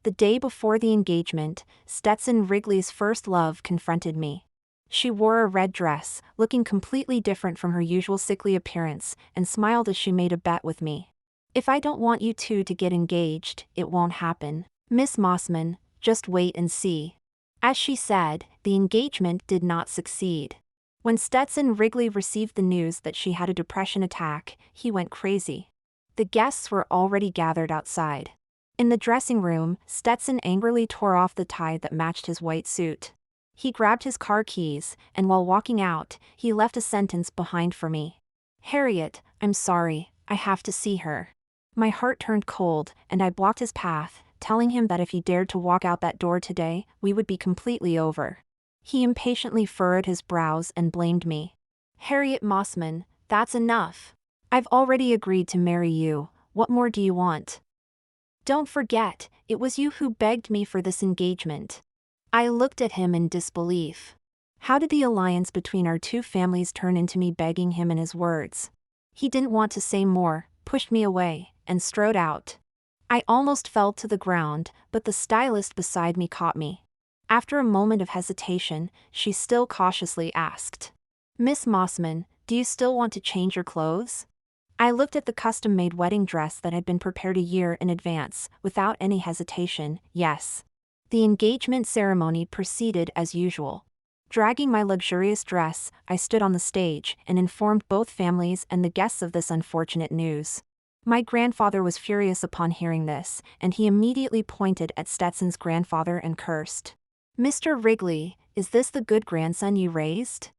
The day before the engagement, Stetson Wrigley's first love confronted me. She wore a red dress, looking completely different from her usual sickly appearance, and smiled as she made a bet with me. "If I don't want you two to get engaged, it won't happen, Miss Mossman, just wait and see." As she said, the engagement did not succeed. When Stetson Wrigley received the news that she had a depression attack, he went crazy. The guests were already gathered outside. In the dressing room, Stetson angrily tore off the tie that matched his white suit. He grabbed his car keys, and while walking out, he left a sentence behind for me. "Harriet, I'm sorry, I have to see her." My heart turned cold, and I blocked his path, telling him that if he dared to walk out that door today, we would be completely over. He impatiently furrowed his brows and blamed me. "Harriet Mossman, that's enough. I've already agreed to marry you, what more do you want? Don't forget, it was you who begged me for this engagement." I looked at him in disbelief. How did the alliance between our two families turn into me begging him in his words? He didn't want to say more, pushed me away, and strode out. I almost fell to the ground, but the stylist beside me caught me. After a moment of hesitation, she still cautiously asked, "Miss Mossman, do you still want to change your clothes?" I looked at the custom-made wedding dress that had been prepared a year in advance, without any hesitation, yes. The engagement ceremony proceeded as usual. Dragging my luxurious dress, I stood on the stage and informed both families and the guests of this unfortunate news. My grandfather was furious upon hearing this, and he immediately pointed at Stetson's grandfather and cursed. "Mr. Wrigley, is this the good grandson you raised?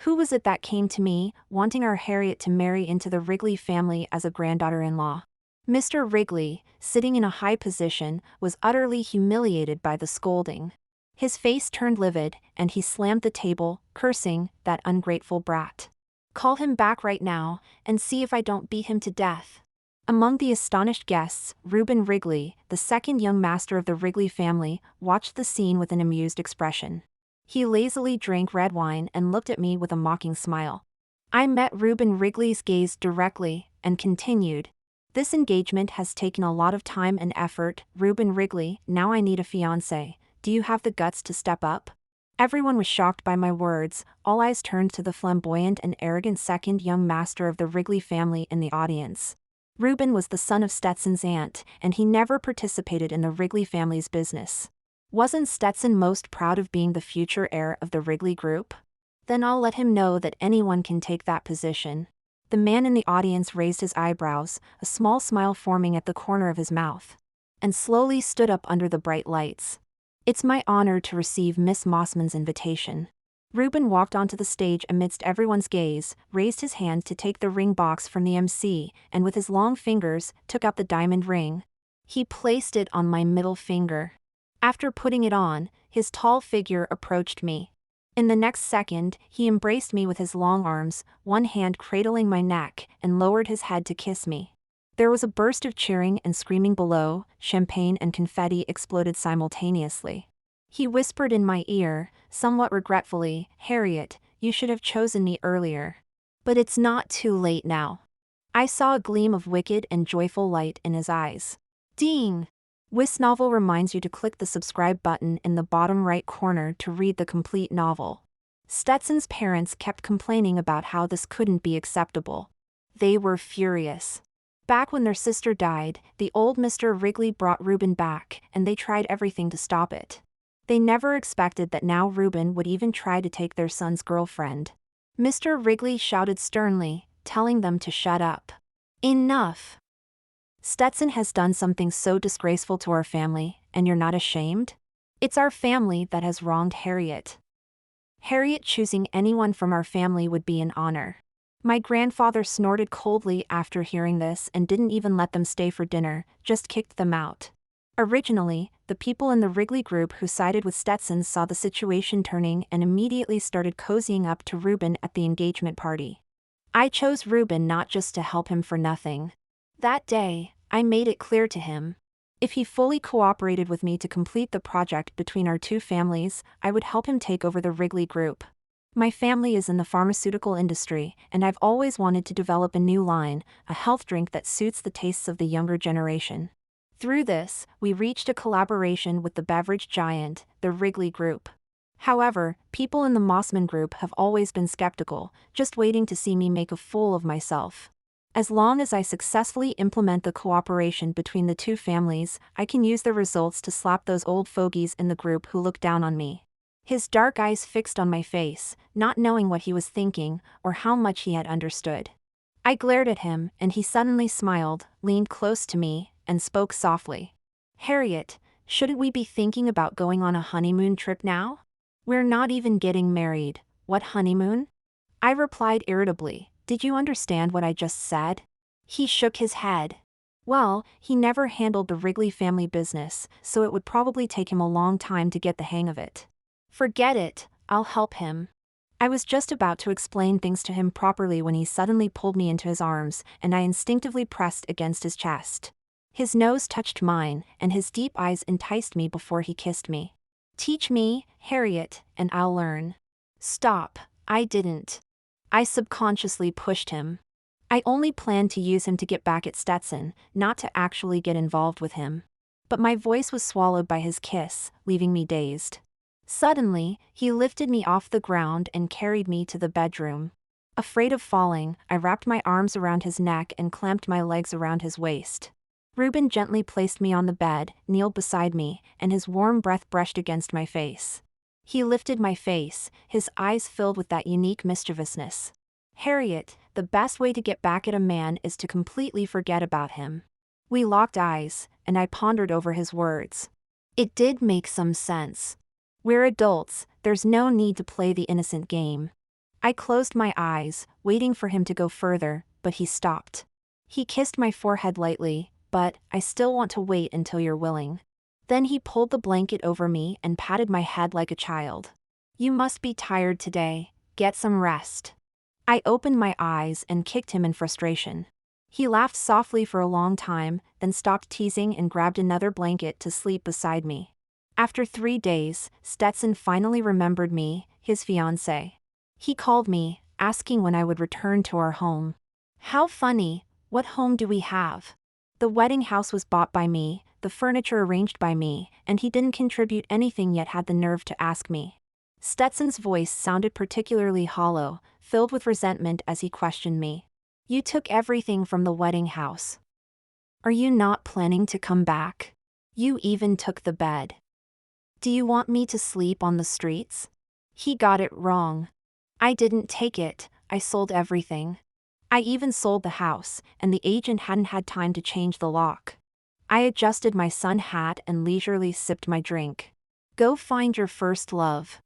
Who was it that came to me, wanting our Harriet to marry into the Wrigley family as a granddaughter-in-law?" Mr. Wrigley, sitting in a high position, was utterly humiliated by the scolding. His face turned livid, and he slammed the table, cursing, "That ungrateful brat. Call him back right now, and see if I don't beat him to death." Among the astonished guests, Reuben Wrigley, the second young master of the Wrigley family, watched the scene with an amused expression. He lazily drank red wine and looked at me with a mocking smile. I met Reuben Wrigley's gaze directly, and continued, "This engagement has taken a lot of time and effort, Reuben Wrigley, now I need a fiancé. Do you have the guts to step up?" Everyone was shocked by my words, all eyes turned to the flamboyant and arrogant second young master of the Wrigley family in the audience. Reuben was the son of Stetson's aunt, and he never participated in the Wrigley family's business. Wasn't Stetson most proud of being the future heir of the Wrigley Group? Then I'll let him know that anyone can take that position. The man in the audience raised his eyebrows, a small smile forming at the corner of his mouth, and slowly stood up under the bright lights. "It's my honor to receive Miss Mossman's invitation." Reuben walked onto the stage amidst everyone's gaze, raised his hand to take the ring box from the MC, and with his long fingers, took out the diamond ring. He placed it on my middle finger. After putting it on, his tall figure approached me. In the next second, he embraced me with his long arms, one hand cradling my neck, and lowered his head to kiss me. There was a burst of cheering and screaming below, champagne and confetti exploded simultaneously. He whispered in my ear, somewhat regretfully, "Harriet, you should have chosen me earlier. But it's not too late now." I saw a gleam of wicked and joyful light in his eyes. Ding! This novel reminds you to click the subscribe button in the bottom right corner to read the complete novel. Stetson's parents kept complaining about how this couldn't be acceptable. They were furious. Back when their sister died, the old Mr. Wrigley brought Reuben back, and they tried everything to stop it. They never expected that now Reuben would even try to take their son's girlfriend. Mr. Wrigley shouted sternly, telling them to shut up. "Enough! Stetson has done something so disgraceful to our family, and you're not ashamed? It's our family that has wronged Harriet. Harriet choosing anyone from our family would be an honor." My grandfather snorted coldly after hearing this and didn't even let them stay for dinner, just kicked them out. Originally, the people in the Wrigley Group who sided with Stetson saw the situation turning and immediately started cozying up to Reuben at the engagement party. I chose Reuben not just to help him for nothing. That day, I made it clear to him. If he fully cooperated with me to complete the project between our two families, I would help him take over the Wrigley Group. My family is in the pharmaceutical industry, and I've always wanted to develop a new line, a health drink that suits the tastes of the younger generation. Through this, we reached a collaboration with the beverage giant, the Wrigley Group. However, people in the Mossman Group have always been skeptical, just waiting to see me make a fool of myself. As long as I successfully implement the cooperation between the two families, I can use the results to slap those old fogies in the group who look down on me. His dark eyes fixed on my face, not knowing what he was thinking or how much he had understood. I glared at him, and he suddenly smiled, leaned close to me, and spoke softly. "Harriet, shouldn't we be thinking about going on a honeymoon trip now? We're not even getting married. What honeymoon?" I replied irritably, "Did you understand what I just said?" He shook his head. Well, he never handled the Wrigley family business, so it would probably take him a long time to get the hang of it. Forget it, I'll help him. I was just about to explain things to him properly when he suddenly pulled me into his arms, and I instinctively pressed against his chest. His nose touched mine, and his deep eyes enticed me before he kissed me. "Teach me, Harriet, and I'll learn." Stop, I didn't. I subconsciously pushed him. I only planned to use him to get back at Stetson, not to actually get involved with him. But my voice was swallowed by his kiss, leaving me dazed. Suddenly, he lifted me off the ground and carried me to the bedroom. Afraid of falling, I wrapped my arms around his neck and clamped my legs around his waist. Reuben gently placed me on the bed, kneeled beside me, and his warm breath brushed against my face. He lifted my face, his eyes filled with that unique mischievousness. "Harriet, the best way to get back at a man is to completely forget about him." We locked eyes, and I pondered over his words. It did make some sense. We're adults, there's no need to play the innocent game. I closed my eyes, waiting for him to go further, but he stopped. He kissed my forehead lightly, but "I still want to wait until you're willing." Then he pulled the blanket over me and patted my head like a child. "You must be tired today, get some rest." I opened my eyes and kicked him in frustration. He laughed softly for a long time, then stopped teasing and grabbed another blanket to sleep beside me. After 3 days, Stetson finally remembered me, his fiancée. He called me, asking when I would return to our home. How funny, what home do we have? The wedding house was bought by me, the furniture arranged by me, and he didn't contribute anything yet had the nerve to ask me. Stetson's voice sounded particularly hollow, filled with resentment as he questioned me. "You took everything from the wedding house. Are you not planning to come back? You even took the bed. Do you want me to sleep on the streets?" He got it wrong. I didn't take it, I sold everything. I even sold the house, and the agent hadn't had time to change the lock. I adjusted my sun hat and leisurely sipped my drink. Go find your first love.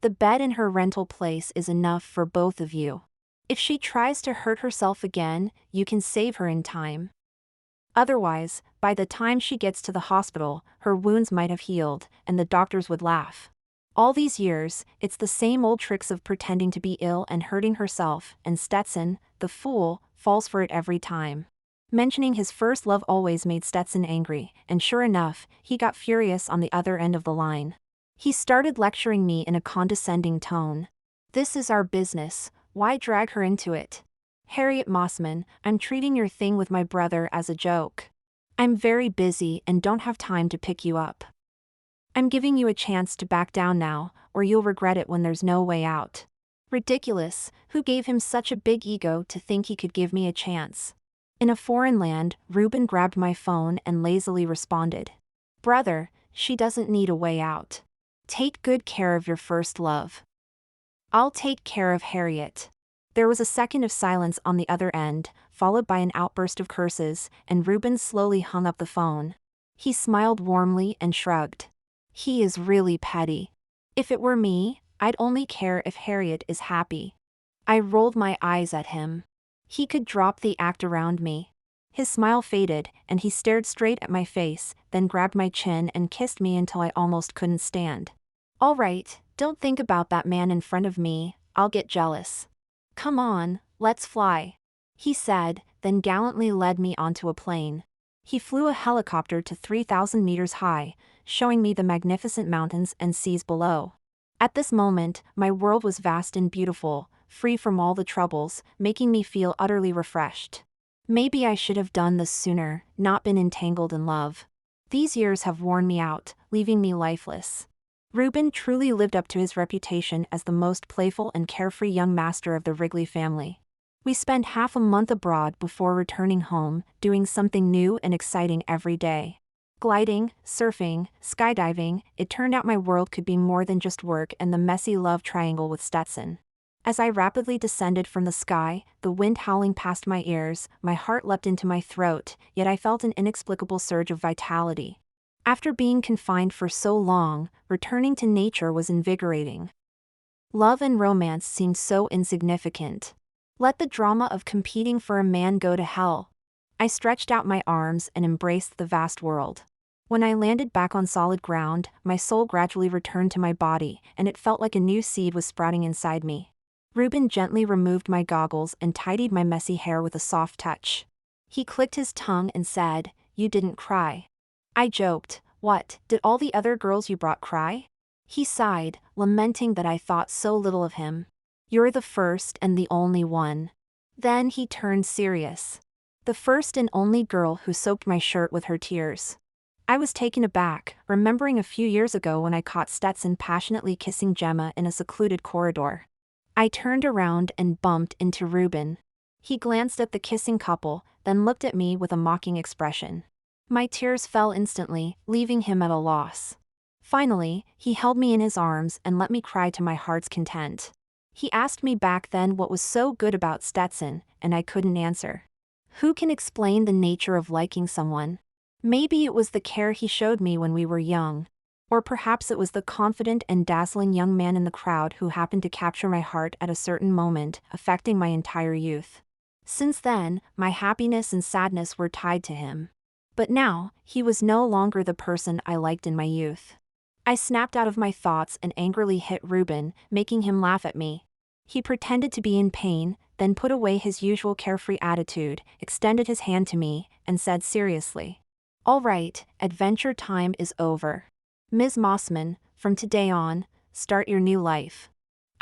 The bed in her rental place is enough for both of you. If she tries to hurt herself again, you can save her in time. Otherwise, by the time she gets to the hospital, her wounds might have healed, and the doctors would laugh. All these years, it's the same old tricks of pretending to be ill and hurting herself, and Stetson, the fool, falls for it every time. Mentioning his first love always made Stetson angry, and sure enough, he got furious on the other end of the line. He started lecturing me in a condescending tone. "This is our business, why drag her into it? Harriet Mossman, I'm treating your thing with my brother as a joke. I'm very busy and don't have time to pick you up. I'm giving you a chance to back down now, or you'll regret it when there's no way out." Ridiculous, who gave him such a big ego to think he could give me a chance? In a foreign land, Reuben grabbed my phone and lazily responded. "Brother, she doesn't need a way out. Take good care of your first love." "I'll take care of Harriet." There was a second of silence on the other end, followed by an outburst of curses, and Reuben slowly hung up the phone. He smiled warmly and shrugged. He is really petty. If it were me, I'd only care if Harriet is happy. I rolled my eyes at him. He could drop the act around me. His smile faded, and he stared straight at my face, then grabbed my chin and kissed me until I almost couldn't stand. "All right, don't think about that man in front of me, I'll get jealous. Come on, let's fly," he said, then gallantly led me onto a plane. He flew a helicopter to 3,000 meters high, showing me the magnificent mountains and seas below. At this moment, my world was vast and beautiful, free from all the troubles, making me feel utterly refreshed. Maybe I should have done this sooner, not been entangled in love. These years have worn me out, leaving me lifeless. Reuben truly lived up to his reputation as the most playful and carefree young master of the Wrigley family. We spent half a month abroad before returning home, doing something new and exciting every day. Gliding, surfing, skydiving, it turned out my world could be more than just work and the messy love triangle with Stetson. As I rapidly descended from the sky, the wind howling past my ears, my heart leapt into my throat, yet I felt an inexplicable surge of vitality. After being confined for so long, returning to nature was invigorating. Love and romance seemed so insignificant. Let the drama of competing for a man go to hell. I stretched out my arms and embraced the vast world. When I landed back on solid ground, my soul gradually returned to my body, and it felt like a new seed was sprouting inside me. Reuben gently removed my goggles and tidied my messy hair with a soft touch. He clicked his tongue and said, "You didn't cry." I joked, "What, did all the other girls you brought cry?" He sighed, lamenting that I thought so little of him. "You're the first and the only one." Then he turned serious. "The first and only girl who soaked my shirt with her tears." I was taken aback, remembering a few years ago when I caught Stetson passionately kissing Gemma in a secluded corridor. I turned around and bumped into Reuben. He glanced at the kissing couple, then looked at me with a mocking expression. My tears fell instantly, leaving him at a loss. Finally, he held me in his arms and let me cry to my heart's content. He asked me back then what was so good about Stetson, and I couldn't answer. Who can explain the nature of liking someone? Maybe it was the care he showed me when we were young. Or perhaps it was the confident and dazzling young man in the crowd who happened to capture my heart at a certain moment, affecting my entire youth. Since then, my happiness and sadness were tied to him. But now, he was no longer the person I liked in my youth. I snapped out of my thoughts and angrily hit Reuben, making him laugh at me. He pretended to be in pain, then put away his usual carefree attitude, extended his hand to me, and said seriously, "All right, adventure time is over. Ms. Mossman, from today on, start your new life."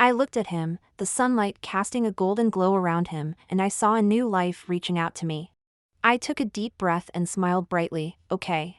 I looked at him, the sunlight casting a golden glow around him, and I saw a new life reaching out to me. I took a deep breath and smiled brightly. "Okay."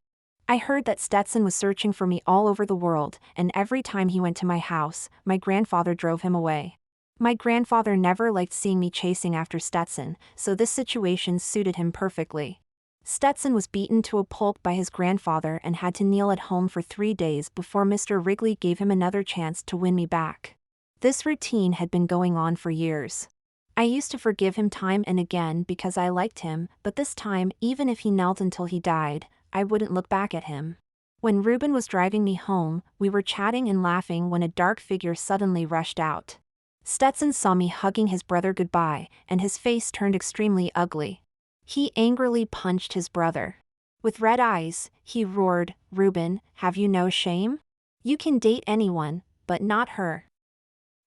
I heard that Stetson was searching for me all over the world, and every time he went to my house, my grandfather drove him away. My grandfather never liked seeing me chasing after Stetson, so this situation suited him perfectly. Stetson was beaten to a pulp by his grandfather and had to kneel at home for 3 days before Mr. Wrigley gave him another chance to win me back. This routine had been going on for years. I used to forgive him time and again because I liked him, but this time, even if he knelt until he died, I wouldn't look back at him. When Reuben was driving me home, we were chatting and laughing when a dark figure suddenly rushed out. Stetson saw me hugging his brother goodbye, and his face turned extremely ugly. He angrily punched his brother. With red eyes, he roared, "Reuben, have you no shame? You can date anyone, but not her.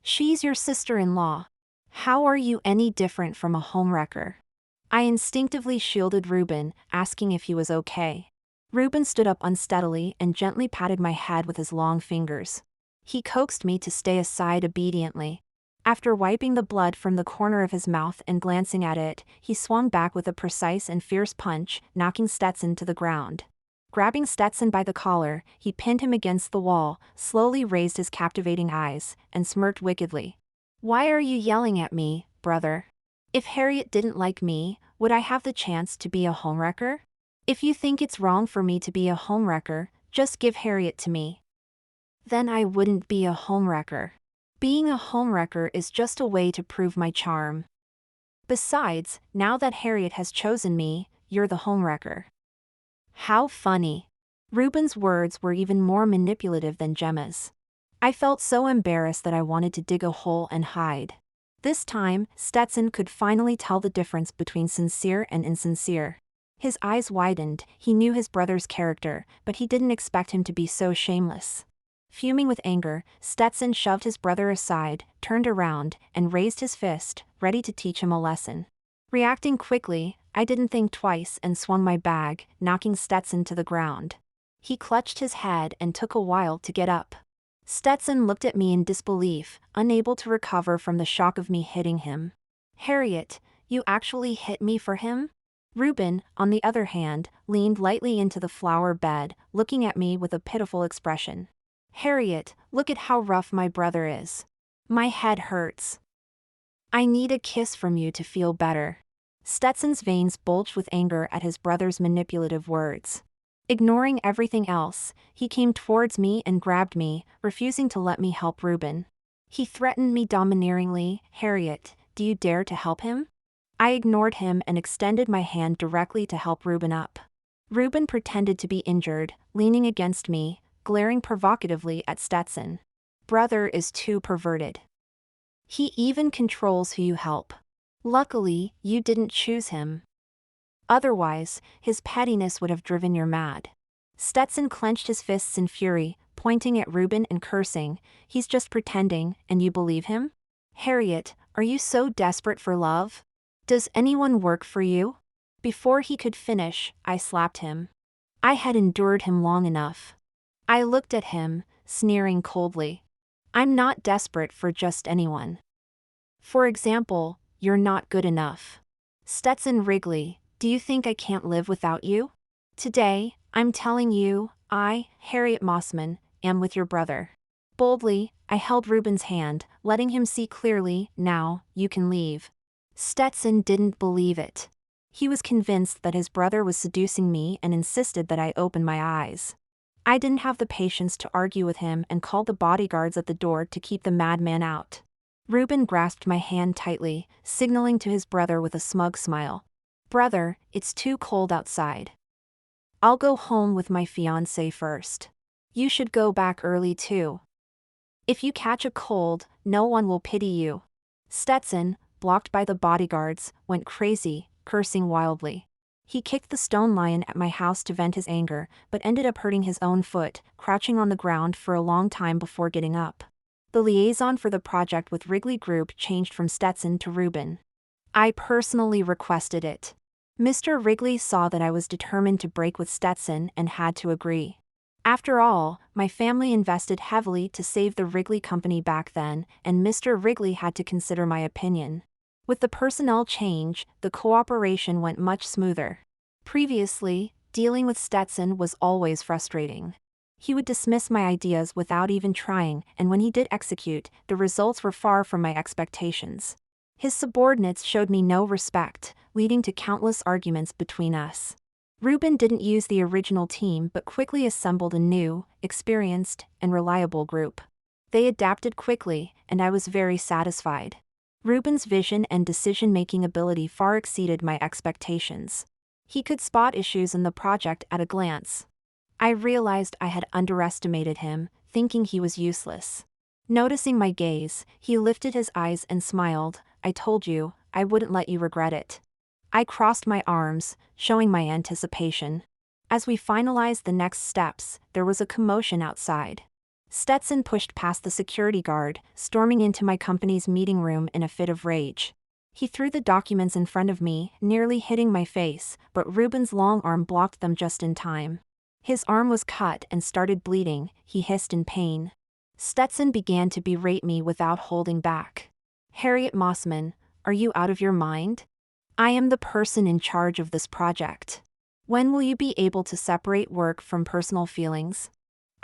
She's your sister-in-law. How are you any different from a homewrecker?" I instinctively shielded Reuben, asking if he was okay. Reuben stood up unsteadily and gently patted my head with his long fingers. He coaxed me to stay aside obediently. After wiping the blood from the corner of his mouth and glancing at it, he swung back with a precise and fierce punch, knocking Stetson to the ground. Grabbing Stetson by the collar, he pinned him against the wall, slowly raised his captivating eyes, and smirked wickedly. "Why are you yelling at me, brother? If Harriet didn't like me, would I have the chance to be a homewrecker? If you think it's wrong for me to be a homewrecker, just give Harriet to me. Then I wouldn't be a homewrecker. Being a homewrecker is just a way to prove my charm. Besides, now that Harriet has chosen me, you're the homewrecker." How funny. Reuben's words were even more manipulative than Gemma's. I felt so embarrassed that I wanted to dig a hole and hide. This time, Stetson could finally tell the difference between sincere and insincere. His eyes widened, he knew his brother's character, but he didn't expect him to be so shameless. Fuming with anger, Stetson shoved his brother aside, turned around, and raised his fist, ready to teach him a lesson. Reacting quickly, I didn't think twice and swung my bag, knocking Stetson to the ground. He clutched his head and took a while to get up. Stetson looked at me in disbelief, unable to recover from the shock of me hitting him. "Harriet, you actually hit me for him?" Reuben, on the other hand, leaned lightly into the flower bed, looking at me with a pitiful expression. Harriet, look at how rough my brother is. My head hurts. I need a kiss from you to feel better. Stetson's veins bulged with anger at his brother's manipulative words. Ignoring everything else, he came towards me and grabbed me, refusing to let me help Reuben. He threatened me domineeringly. Harriet, do you dare to help him? I ignored him and extended my hand directly to help Reuben up. Reuben pretended to be injured, leaning against me, glaring provocatively at Stetson. Brother is too perverted. He even controls who you help. Luckily, you didn't choose him. Otherwise, his pettiness would have driven you mad. Stetson clenched his fists in fury, pointing at Reuben and cursing. He's just pretending, and you believe him? Harriet, are you so desperate for love? Does anyone work for you? Before he could finish, I slapped him. I had endured him long enough. I looked at him, sneering coldly. I'm not desperate for just anyone. For example, you're not good enough. Stetson Wrigley, do you think I can't live without you? Today, I'm telling you, I, Harriet Mossman, am with your brother. Boldly, I held Reuben's hand, letting him see clearly. Now, you can leave. Stetson didn't believe it. He was convinced that his brother was seducing me and insisted that I open my eyes. I didn't have the patience to argue with him and called the bodyguards at the door to keep the madman out. Reuben grasped my hand tightly, signaling to his brother with a smug smile. Brother, it's too cold outside. I'll go home with my fiancé first. You should go back early too. If you catch a cold, no one will pity you. Stetson, blocked by the bodyguards, went crazy, cursing wildly. He kicked the stone lion at my house to vent his anger, but ended up hurting his own foot, crouching on the ground for a long time before getting up. The liaison for the project with Wrigley Group changed from Stetson to Reuben. I personally requested it. Mr. Wrigley saw that I was determined to break with Stetson and had to agree. After all, my family invested heavily to save the Wrigley Company back then, and Mr. Wrigley had to consider my opinion. With the personnel change, the cooperation went much smoother. Previously, dealing with Stetson was always frustrating. He would dismiss my ideas without even trying, and when he did execute, the results were far from my expectations. His subordinates showed me no respect, leading to countless arguments between us. Reuben didn't use the original team but quickly assembled a new, experienced, and reliable group. They adapted quickly, and I was very satisfied. Reuben's vision and decision-making ability far exceeded my expectations. He could spot issues in the project at a glance. I realized I had underestimated him, thinking he was useless. Noticing my gaze, he lifted his eyes and smiled. I told you, I wouldn't let you regret it. I crossed my arms, showing my anticipation. As we finalized the next steps, there was a commotion outside. Stetson pushed past the security guard, storming into my company's meeting room in a fit of rage. He threw the documents in front of me, nearly hitting my face, but Reuben's long arm blocked them just in time. His arm was cut and started bleeding, he hissed in pain. Stetson began to berate me without holding back. Harriet Mossman, are you out of your mind? I am the person in charge of this project. When will you be able to separate work from personal feelings?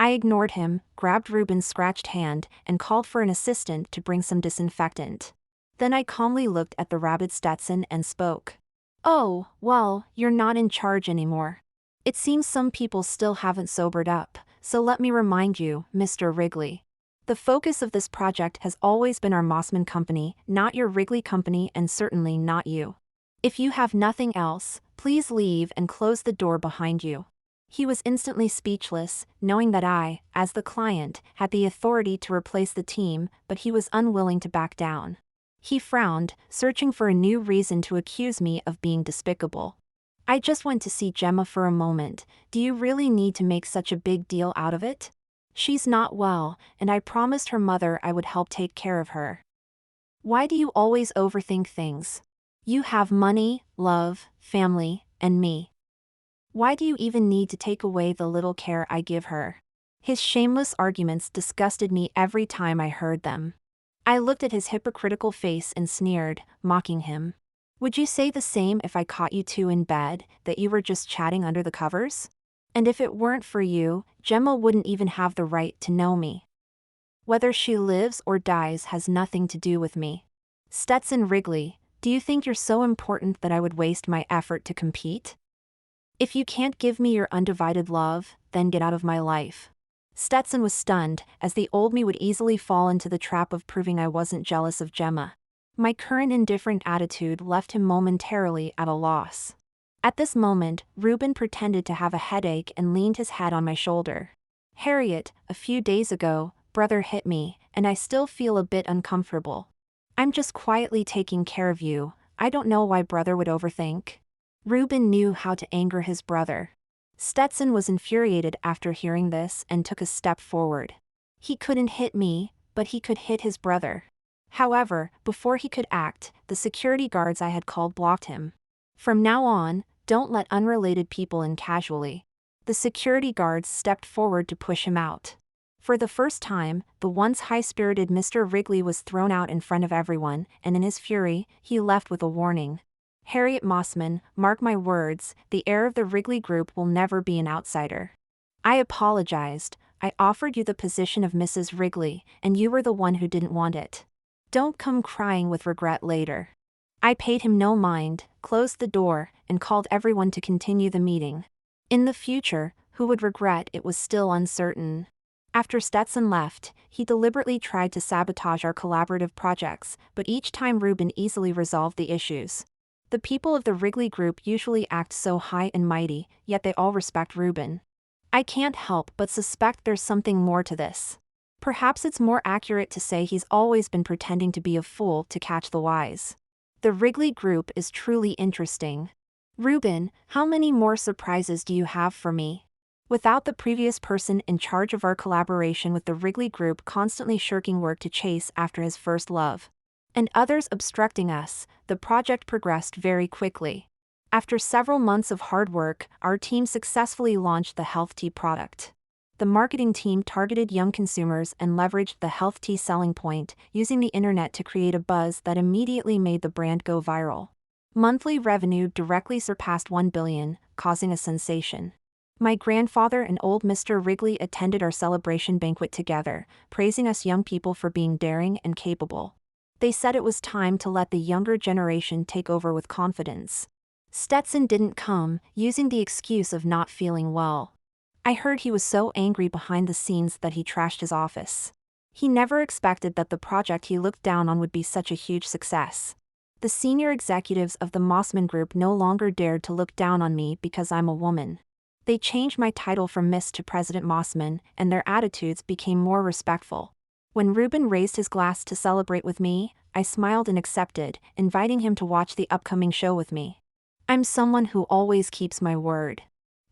I ignored him, grabbed Reuben's scratched hand, and called for an assistant to bring some disinfectant. Then I calmly looked at the rabid Stetson and spoke. Oh, well, you're not in charge anymore. It seems some people still haven't sobered up, so let me remind you, Mr. Wrigley. The focus of this project has always been our Mossman Company, not your Wrigley Company, and certainly not you. If you have nothing else, please leave and close the door behind you. He was instantly speechless, knowing that I, as the client, had the authority to replace the team, but he was unwilling to back down. He frowned, searching for a new reason to accuse me of being despicable. I just went to see Gemma for a moment. Do you really need to make such a big deal out of it? She's not well, and I promised her mother I would help take care of her. Why do you always overthink things? You have money, love, family, and me. Why do you even need to take away the little care I give her? His shameless arguments disgusted me every time I heard them. I looked at his hypocritical face and sneered, mocking him. Would you say the same if I caught you two in bed, that you were just chatting under the covers? And if it weren't for you, Gemma wouldn't even have the right to know me. Whether she lives or dies has nothing to do with me. Stetson Wrigley, do you think you're so important that I would waste my effort to compete? If you can't give me your undivided love, then get out of my life. Stetson was stunned, as the old me would easily fall into the trap of proving I wasn't jealous of Gemma. My current indifferent attitude left him momentarily at a loss. At this moment, Reuben pretended to have a headache and leaned his head on my shoulder. Harriet, a few days ago, brother hit me, and I still feel a bit uncomfortable. I'm just quietly taking care of you. I don't know why brother would overthink. Reuben knew how to anger his brother. Stetson was infuriated after hearing this and took a step forward. He couldn't hit me, but he could hit his brother. However, before he could act, the security guards I had called blocked him. From now on, don't let unrelated people in casually. The security guards stepped forward to push him out. For the first time, the once high-spirited Mr. Wrigley was thrown out in front of everyone, and in his fury, he left with a warning. Harriet Mossman, mark my words, the heir of the Wrigley Group will never be an outsider. I apologized. I offered you the position of Mrs. Wrigley, and you were the one who didn't want it. Don't come crying with regret later. I paid him no mind, closed the door, and called everyone to continue the meeting. In the future, who would regret it was still uncertain. After Stetson left, he deliberately tried to sabotage our collaborative projects, but each time Reuben easily resolved the issues. The people of the Wrigley Group usually act so high and mighty, yet they all respect Reuben. I can't help but suspect there's something more to this. Perhaps it's more accurate to say he's always been pretending to be a fool to catch the wise. The Wrigley Group is truly interesting. Reuben, how many more surprises do you have for me? Without the previous person in charge of our collaboration with the Wrigley Group constantly shirking work to chase after his first love, and others obstructing us, the project progressed very quickly. After several months of hard work, our team successfully launched the health tea product. The marketing team targeted young consumers and leveraged the health tea selling point, using the internet to create a buzz that immediately made the brand go viral. Monthly revenue directly surpassed $1 billion, causing a sensation. My grandfather and old Mr. Wrigley attended our celebration banquet together, praising us young people for being daring and capable. They said it was time to let the younger generation take over with confidence. Stetson didn't come, using the excuse of not feeling well. I heard he was so angry behind the scenes that he trashed his office. He never expected that the project he looked down on would be such a huge success. The senior executives of the Mossman Group no longer dared to look down on me because I'm a woman. They changed my title from Miss to President Mossman, and their attitudes became more respectful. When Reuben raised his glass to celebrate with me, I smiled and accepted, inviting him to watch the upcoming show with me. I'm someone who always keeps my word.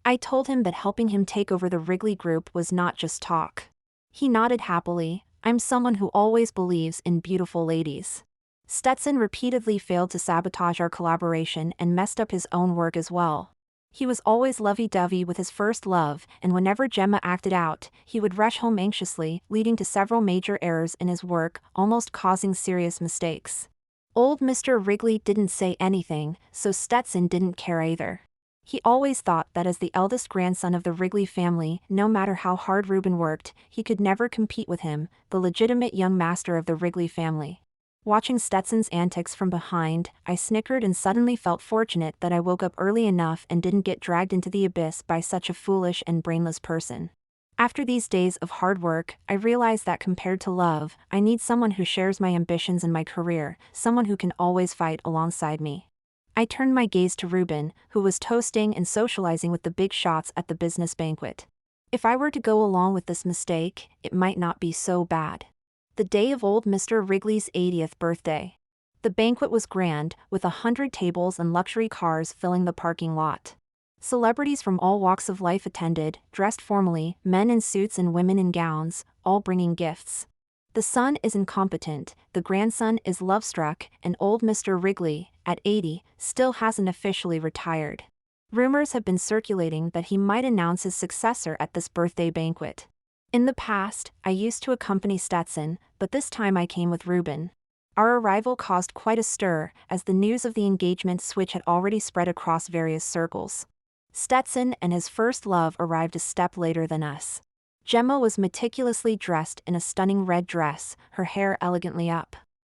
I told him that helping him take over the Wrigley Group was not just talk. He nodded happily. I'm someone who always believes in beautiful ladies. Stetson repeatedly failed to sabotage our collaboration and messed up his own work as well. He was always lovey-dovey with his first love, and whenever Gemma acted out, he would rush home anxiously, leading to several major errors in his work, almost causing serious mistakes. Old Mr. Wrigley didn't say anything, so Stetson didn't care either. He always thought that as the eldest grandson of the Wrigley family, no matter how hard Reuben worked, he could never compete with him, the legitimate young master of the Wrigley family. Watching Stetson's antics from behind, I snickered and suddenly felt fortunate that I woke up early enough and didn't get dragged into the abyss by such a foolish and brainless person. After these days of hard work, I realized that compared to love, I need someone who shares my ambitions and my career, someone who can always fight alongside me. I turned my gaze to Reuben, who was toasting and socializing with the big shots at the business banquet. If I were to go along with this mistake, it might not be so bad. The day of old Mr. Wrigley's 80th birthday. The banquet was grand, with 100 tables and luxury cars filling the parking lot. Celebrities from all walks of life attended, dressed formally, men in suits and women in gowns, all bringing gifts. The son is incompetent, the grandson is love-struck, and old Mr. Wrigley, at 80, still hasn't officially retired. Rumors have been circulating that he might announce his successor at this birthday banquet. In the past, I used to accompany Stetson, but this time I came with Reuben. Our arrival caused quite a stir, as the news of the engagement switch had already spread across various circles. Stetson and his first love arrived a step later than us. Gemma was meticulously dressed in a stunning red dress, her hair elegantly up.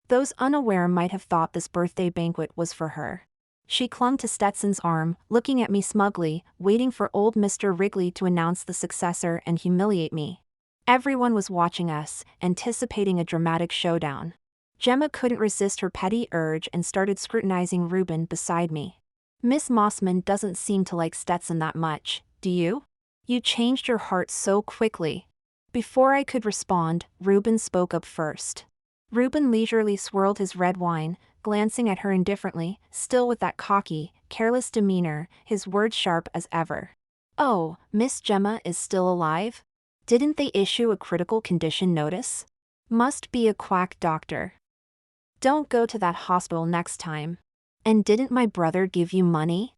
Those unaware might have thought this birthday banquet was for her. She clung to Stetson's arm, looking at me smugly, waiting for old Mr. Wrigley to announce the successor and humiliate me. Everyone was watching us, anticipating a dramatic showdown. Gemma couldn't resist her petty urge and started scrutinizing Reuben beside me. Miss Mossman doesn't seem to like Stetson that much, do you? You changed your heart so quickly. Before I could respond, Reuben spoke up first. Reuben leisurely swirled his red wine, glancing at her indifferently, still with that cocky, careless demeanor, his words sharp as ever. Oh, Miss Gemma is still alive? Didn't they issue a critical condition notice? Must be a quack doctor. Don't go to that hospital next time. And didn't my brother give you money?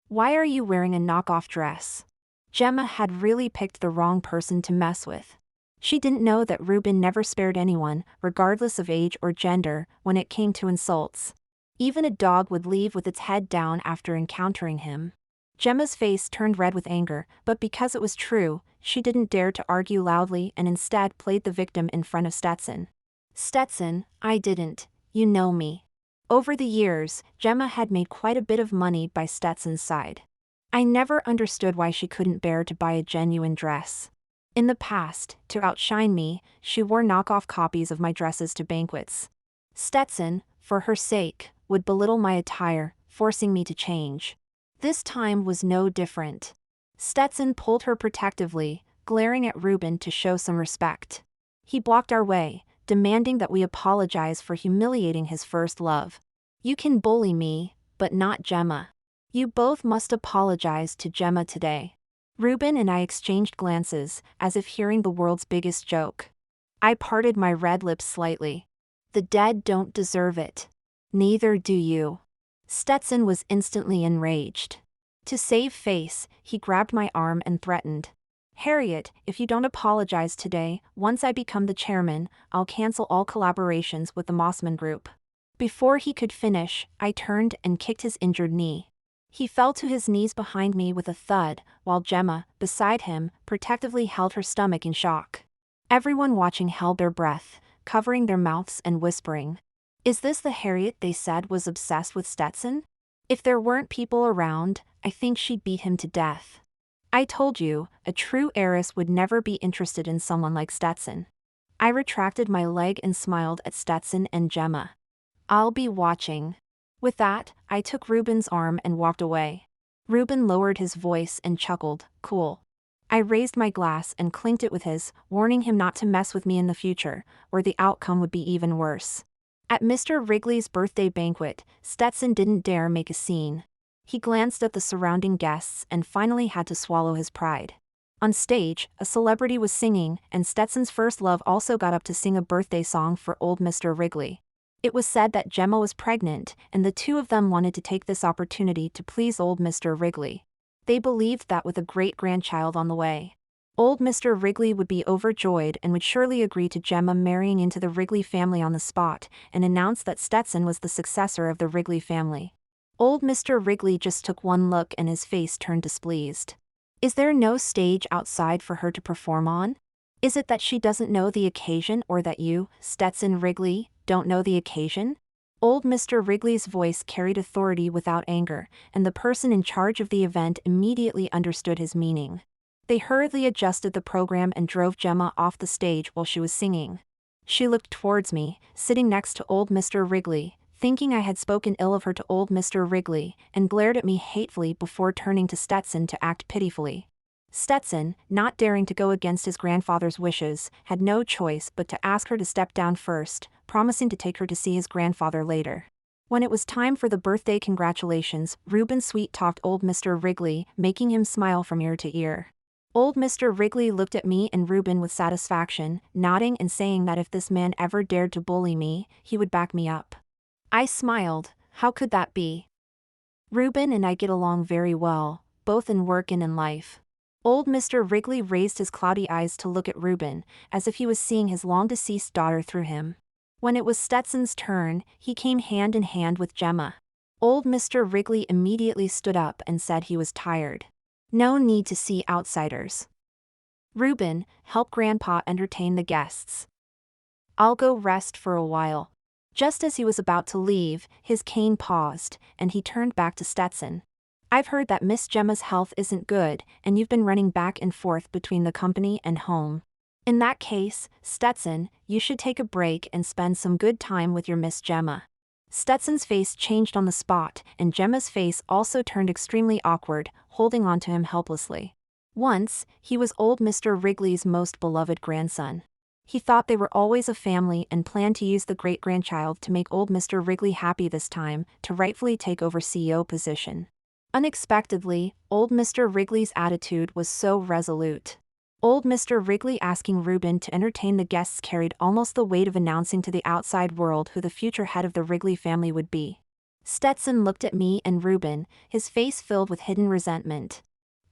Why are you wearing a knockoff dress? Gemma had really picked the wrong person to mess with. She didn't know that Reuben never spared anyone, regardless of age or gender, when it came to insults. Even a dog would leave with its head down after encountering him. Gemma's face turned red with anger, but because it was true, she didn't dare to argue loudly and instead played the victim in front of Stetson. Stetson, I didn't, you know me. Over the years, Gemma had made quite a bit of money by Stetson's side. I never understood why she couldn't bear to buy a genuine dress. In the past, to outshine me, she wore knockoff copies of my dresses to banquets. Stetson, for her sake, would belittle my attire, forcing me to change. This time was no different. Stetson pulled her protectively, glaring at Reuben to show some respect. He blocked our way, demanding that we apologize for humiliating his first love. You can bully me, but not Gemma. You both must apologize to Gemma today. Reuben and I exchanged glances, as if hearing the world's biggest joke. I parted my red lips slightly. The dead don't deserve it. Neither do you. Stetson was instantly enraged. To save face, he grabbed my arm and threatened. Harriet, if you don't apologize today, once I become the chairman, I'll cancel all collaborations with the Mossman Group. Before he could finish, I turned and kicked his injured knee. He fell to his knees behind me with a thud, while Gemma, beside him, protectively held her stomach in shock. Everyone watching held their breath, covering their mouths and whispering. Is this the Harriet they said was obsessed with Stetson? If there weren't people around, I think she'd beat him to death. I told you, a true heiress would never be interested in someone like Stetson. I retracted my leg and smiled at Stetson and Gemma. I'll be watching. With that, I took Reuben's arm and walked away. Reuben lowered his voice and chuckled, cool. I raised my glass and clinked it with his, warning him not to mess with me in the future, or the outcome would be even worse. At Mr. Wrigley's birthday banquet, Stetson didn't dare make a scene. He glanced at the surrounding guests and finally had to swallow his pride. On stage, a celebrity was singing, and Stetson's first love also got up to sing a birthday song for old Mr. Wrigley. It was said that Gemma was pregnant, and the two of them wanted to take this opportunity to please old Mr. Wrigley. They believed that with a great-grandchild on the way, old Mr. Wrigley would be overjoyed and would surely agree to Gemma marrying into the Wrigley family on the spot, and announce that Stetson was the successor of the Wrigley family. Old Mr. Wrigley just took one look and his face turned displeased. Is there no stage outside for her to perform on? Is it that she doesn't know the occasion, or that you, Stetson Wrigley, don't know the occasion? Old Mr. Wrigley's voice carried authority without anger, and the person in charge of the event immediately understood his meaning. They hurriedly adjusted the program and drove Gemma off the stage while she was singing. She looked towards me, sitting next to old Mr. Wrigley, thinking I had spoken ill of her to old Mr. Wrigley, and glared at me hatefully before turning to Stetson to act pitifully. Stetson, not daring to go against his grandfather's wishes, had no choice but to ask her to step down first, promising to take her to see his grandfather later. When it was time for the birthday congratulations, Reuben sweet-talked old Mr. Wrigley, making him smile from ear to ear. Old Mr. Wrigley looked at me and Reuben with satisfaction, nodding and saying that if this man ever dared to bully me, he would back me up. I smiled. How could that be? Reuben and I get along very well, both in work and in life. Old Mr. Wrigley raised his cloudy eyes to look at Reuben, as if he was seeing his long-deceased daughter through him. When it was Stetson's turn, he came hand in hand with Gemma. Old Mr. Wrigley immediately stood up and said he was tired. No need to see outsiders. Reuben, help Grandpa entertain the guests. I'll go rest for a while. Just as he was about to leave, his cane paused, and he turned back to Stetson. I've heard that Miss Gemma's health isn't good, and you've been running back and forth between the company and home. In that case, Stetson, you should take a break and spend some good time with your Miss Gemma. Stetson's face changed on the spot, and Gemma's face also turned extremely awkward, holding on to him helplessly. Once, he was old Mr. Wrigley's most beloved grandson. He thought they were always a family and planned to use the great-grandchild to make old Mr. Wrigley happy this time, to rightfully take over CEO position. Unexpectedly, old Mr. Wrigley's attitude was so resolute. Old Mr. Wrigley asking Reuben to entertain the guests carried almost the weight of announcing to the outside world who the future head of the Wrigley family would be. Stetson looked at me and Reuben, his face filled with hidden resentment.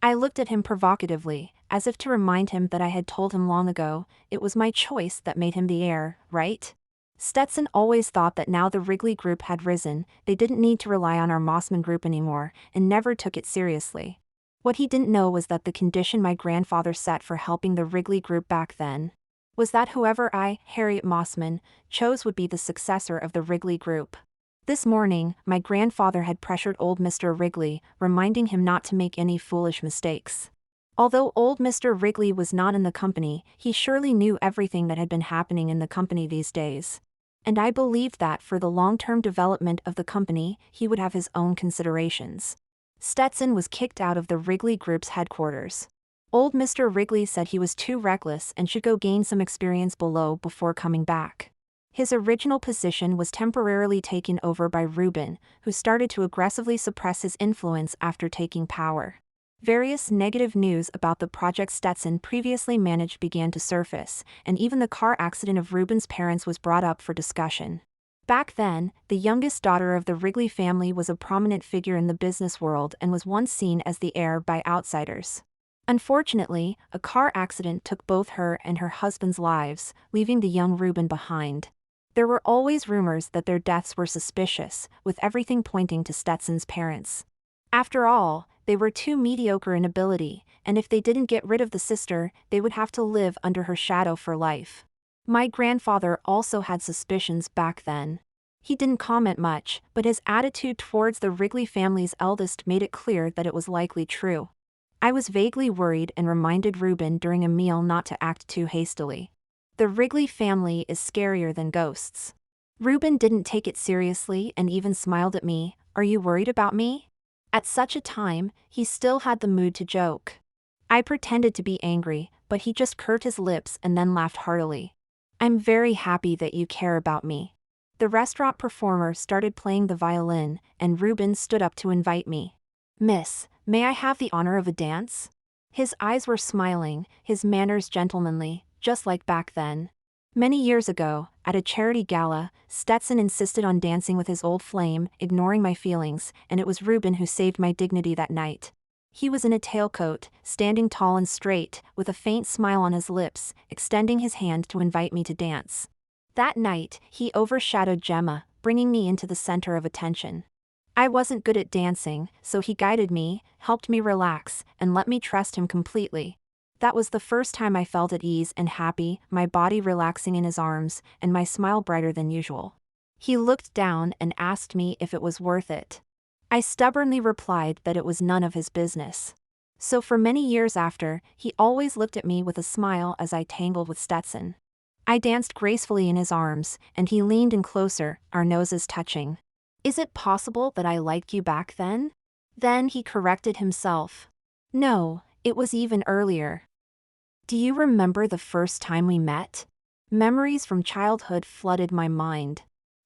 I looked at him provocatively, as if to remind him that I had told him long ago, it was my choice that made him the heir, right? Stetson always thought that now the Wrigley Group had risen, they didn't need to rely on our Mossman Group anymore, and never took it seriously. What he didn't know was that the condition my grandfather set for helping the Wrigley Group back then was that whoever I, Harriet Mossman, chose would be the successor of the Wrigley Group. This morning, my grandfather had pressured old Mr. Wrigley, reminding him not to make any foolish mistakes. Although old Mr. Wrigley was not in the company, he surely knew everything that had been happening in the company these days. And I believed that for the long-term development of the company, he would have his own considerations. Stetson was kicked out of the Wrigley Group's headquarters. Old Mr. Wrigley said he was too reckless and should go gain some experience below before coming back. His original position was temporarily taken over by Reuben, who started to aggressively suppress his influence after taking power. Various negative news about the project Stetson previously managed began to surface, and even the car accident of Reuben's parents was brought up for discussion. Back then, the youngest daughter of the Wrigley family was a prominent figure in the business world and was once seen as the heir by outsiders. Unfortunately, a car accident took both her and her husband's lives, leaving the young Reuben behind. There were always rumors that their deaths were suspicious, with everything pointing to Stetson's parents. After all, they were too mediocre in ability, and if they didn't get rid of the sister, they would have to live under her shadow for life. My grandfather also had suspicions back then. He didn't comment much, but his attitude towards the Wrigley family's eldest made it clear that it was likely true. I was vaguely worried and reminded Reuben during a meal not to act too hastily. The Wrigley family is scarier than ghosts. Reuben didn't take it seriously and even smiled at me. Are you worried about me? At such a time, he still had the mood to joke. I pretended to be angry, but he just curved his lips and then laughed heartily. I'm very happy that you care about me. The restaurant performer started playing the violin, and Reuben stood up to invite me. Miss, may I have the honor of a dance? His eyes were smiling, his manners gentlemanly, just like back then. Many years ago, at a charity gala, Stetson insisted on dancing with his old flame, ignoring my feelings, and it was Reuben who saved my dignity that night. He was in a tailcoat, standing tall and straight, with a faint smile on his lips, extending his hand to invite me to dance. That night, he overshadowed Gemma, bringing me into the center of attention. I wasn't good at dancing, so he guided me, helped me relax, and let me trust him completely. That was the first time I felt at ease and happy, my body relaxing in his arms, and my smile brighter than usual. He looked down and asked me if it was worth it. I stubbornly replied that it was none of his business. So for many years after, he always looked at me with a smile as I tangled with Stetson. I danced gracefully in his arms, and he leaned in closer, our noses touching. Is it possible that I liked you back then? Then he corrected himself. No, it was even earlier. Do you remember the first time we met? Memories from childhood flooded my mind.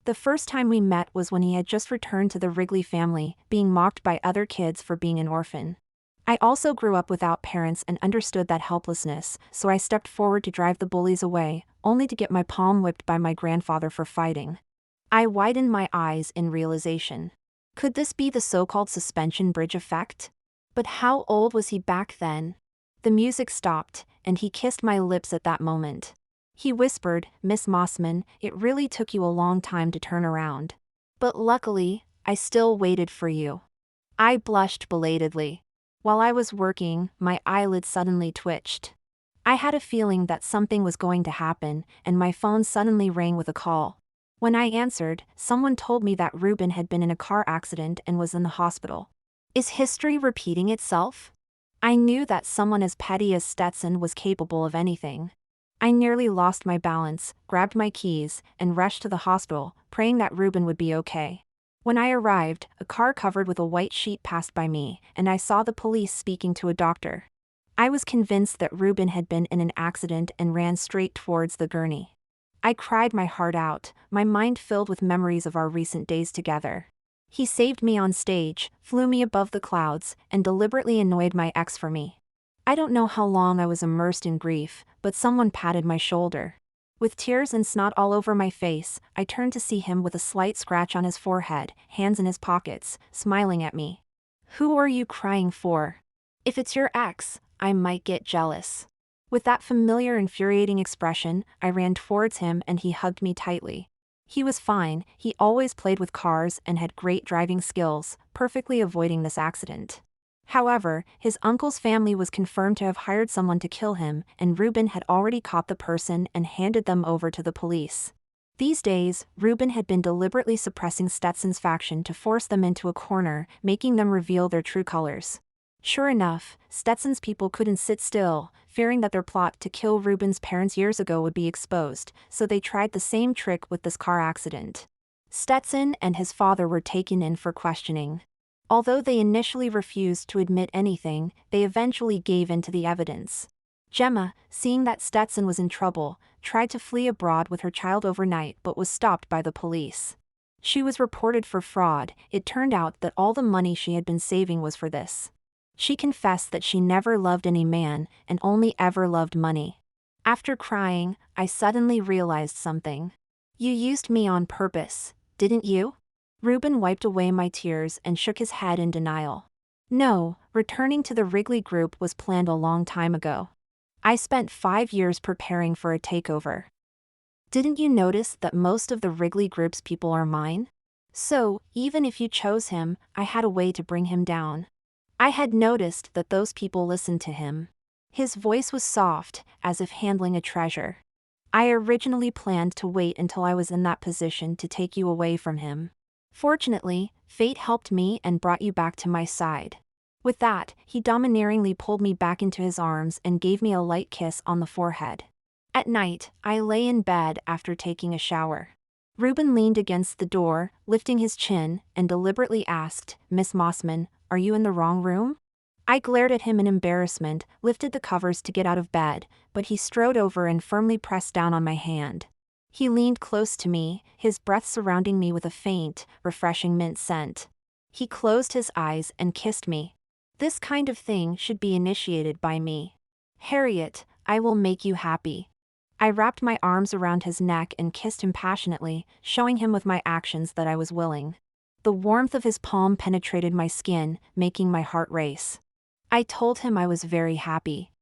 The first time we met was when he had just returned to the Wrigley family, being mocked by other kids for being an orphan. I also grew up without parents and understood that helplessness, so I stepped forward to drive the bullies away, only to get my palm whipped by my grandfather for fighting. I widened my eyes in realization. Could this be the so-called suspension bridge effect? But how old was he back then? The music stopped, and he kissed my lips at that moment. He whispered, "Miss Mossman, it really took you a long time to turn around. But luckily, I still waited for you." I blushed belatedly. While I was working, my eyelids suddenly twitched. I had a feeling that something was going to happen, and my phone suddenly rang with a call. When I answered, someone told me that Ruben had been in a car accident and was in the hospital. Is history repeating itself? I knew that someone as petty as Stetson was capable of anything. I nearly lost my balance, grabbed my keys, and rushed to the hospital, praying that Ruben would be okay. When I arrived, a car covered with a white sheet passed by me, and I saw the police speaking to a doctor. I was convinced that Ruben had been in an accident and ran straight towards the gurney. I cried my heart out, my mind filled with memories of our recent days together. He saved me on stage, flew me above the clouds, and deliberately annoyed my ex for me. I don't know how long I was immersed in grief, but someone patted my shoulder. With tears and snot all over my face, I turned to see him with a slight scratch on his forehead, hands in his pockets, smiling at me. "Who are you crying for? If it's your ex, I might get jealous." With that familiar infuriating expression, I ran towards him and he hugged me tightly. He was fine, he always played with cars and had great driving skills, perfectly avoiding this accident. However, his uncle's family was confirmed to have hired someone to kill him, and Ruben had already caught the person and handed them over to the police. These days, Ruben had been deliberately suppressing Stetson's faction to force them into a corner, making them reveal their true colors. Sure enough, Stetson's people couldn't sit still, fearing that their plot to kill Ruben's parents years ago would be exposed, so they tried the same trick with this car accident. Stetson and his father were taken in for questioning. Although they initially refused to admit anything, they eventually gave in to the evidence. Gemma, seeing that Stetson was in trouble, tried to flee abroad with her child overnight but was stopped by the police. She was reported for fraud. It turned out that all the money she had been saving was for this. She confessed that she never loved any man and only ever loved money. After crying, I suddenly realized something. "You used me on purpose, didn't you?" Ruben wiped away my tears and shook his head in denial. "No, returning to the Wrigley Group was planned a long time ago. I spent 5 years preparing for a takeover. Didn't you notice that most of the Wrigley Group's people are mine? So, even if you chose him, I had a way to bring him down." I had noticed that those people listened to him. His voice was soft, as if handling a treasure. "I originally planned to wait until I was in that position to take you away from him. Fortunately, fate helped me and brought you back to my side." With that, he domineeringly pulled me back into his arms and gave me a light kiss on the forehead. At night, I lay in bed after taking a shower. Ruben leaned against the door, lifting his chin, and deliberately asked, "Miss Mossman, are you in the wrong room?" I glared at him in embarrassment, lifted the covers to get out of bed, but he strode over and firmly pressed down on my hand. He leaned close to me, his breath surrounding me with a faint, refreshing mint scent. He closed his eyes and kissed me. This kind of thing should be initiated by me. "Harriet, I will make you happy." I wrapped my arms around his neck and kissed him passionately, showing him with my actions that I was willing. The warmth of his palm penetrated my skin, making my heart race. I told him I was very happy.